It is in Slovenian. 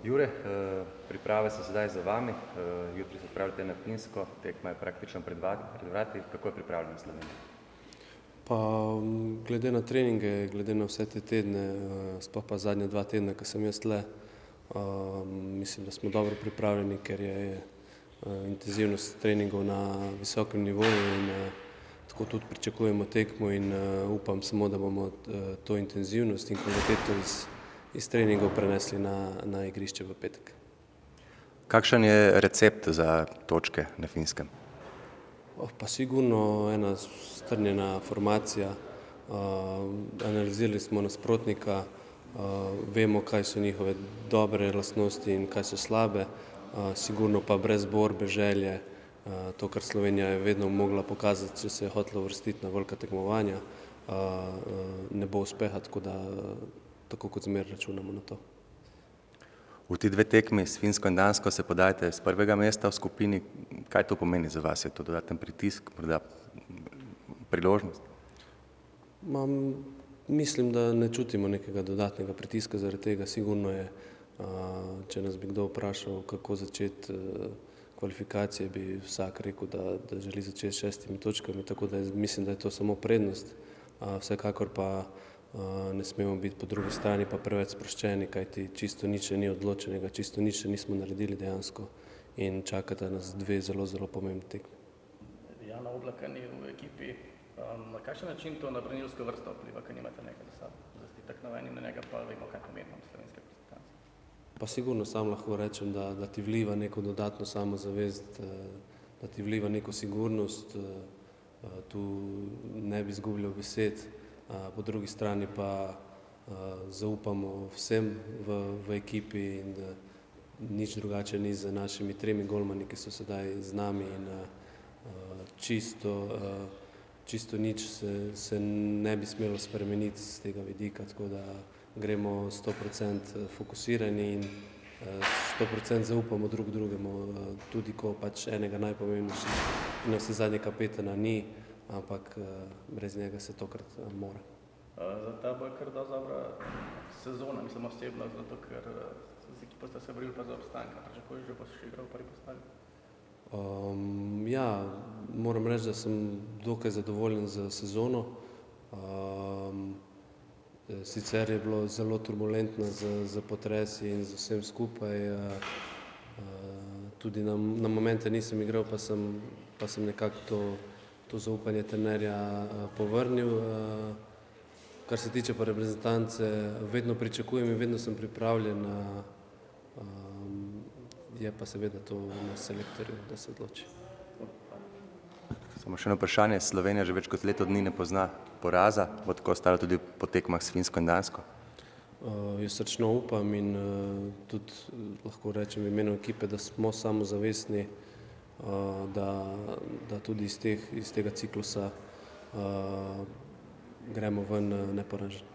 Jure, priprave so sedaj za vami, jutri se odpravljate na Finsko, tekma je praktično pred vrati. Kako je pripravljena Slovenija? Pa glede na treninge, glede na vse te tedne, sploh pa zadnje 2 tedne, ko sem jaz tle, mislim, da smo dobro pripravljeni, ker je intenzivnost treningov na visokem nivoju in tako tudi pričakujemo tekmo in upam samo, da bomo to intenzivnost in kvaliteto iz treningov prenesli na igrišče v petek. Kakšen je recept za točke na Finskem? Pa sigurno ena strnjena formacija, analizirali smo nasprotnika, vemo, kaj so njihove dobre lastnosti in kaj so slabe, sigurno pa brez borbe, želje, to, kar Slovenija je vedno mogla pokazati, če se je hotela uvrstiti na velika tekmovanja, ne bo uspeha, tako da tako kot zmeraj računamo na to. V ti 2 tekmi s Finsko in Dansko se podajate s prvega mesta v skupini. Kaj to pomeni za vas? Je to dodaten pritisk, morda priložnost? Mislim, da ne čutimo nekega dodatnega pritiska zaradi tega. Sigurno je, če nas bi kdo vprašal, kako začeti kvalifikacije, bi vsak rekel, da želi začeti s 6 točkami, tako da mislim, da je to samo prednost. Vsekakor pa ne smemo biti po drugi strani pa preveč sproščeni, kajti čisto nič še ni odločenega, čisto nič še nismo naredili dejansko in čakata nas 2 zelo, zelo pomembni tekmi. Jana Oblaka ni v ekipi. Na kakšen način to na branilsko vrsto vpliva, ker nimate nekaj za sabo? Zdaj ste tako navajeni na njega, pa vemo, kaj pomeni slovenske reprezentance. Pa sigurno sam lahko rečem, da ti vliva neko dodatno samozavest, da ti vliva neko sigurnost, tu ne bi izgubljal besed, po drugi strani pa zaupamo vsem v ekipi in da nič drugače ni z našimi 3 golmani, ki so sedaj z nami in čisto nič se ne bi smelo spremeniti z tega vidika, tako da gremo 100% fokusirani in 100% zaupamo drug drugemu, tudi ko pač enega najpomembnejših, navsezadnje kapetana ni, ampak brez njega se tokrat mora. Za ta bo kar dosti dobra sezona, mislim osebno, zato ker z ekipo ste se borili pa za obstanek. Pričakuješ, da boš še igral v prvi postavi? Ja, moram reči, da sem dokaj zadovoljen z sezono. Sicer je bilo zelo turbulentno z potresi in z vsem skupaj, tudi na momente nisem igral, pa sem nekako to zaupanje trenerja povrnil. Kar se tiče pa reprezentance, vedno pričakujem in vedno sem pripravljen, je pa seveda to na selektorju, da se odloči. Samo še eno vprašanje. Slovenija že več kot leto dni ne pozna poraza, bo tako ostalo tudi po tekmah s Finsko in Dansko? Jaz srčno upam in tudi lahko rečem v imenu ekipe, da smo samozavestni, da tudi iz tega ciklusa gremo ven neporaženi.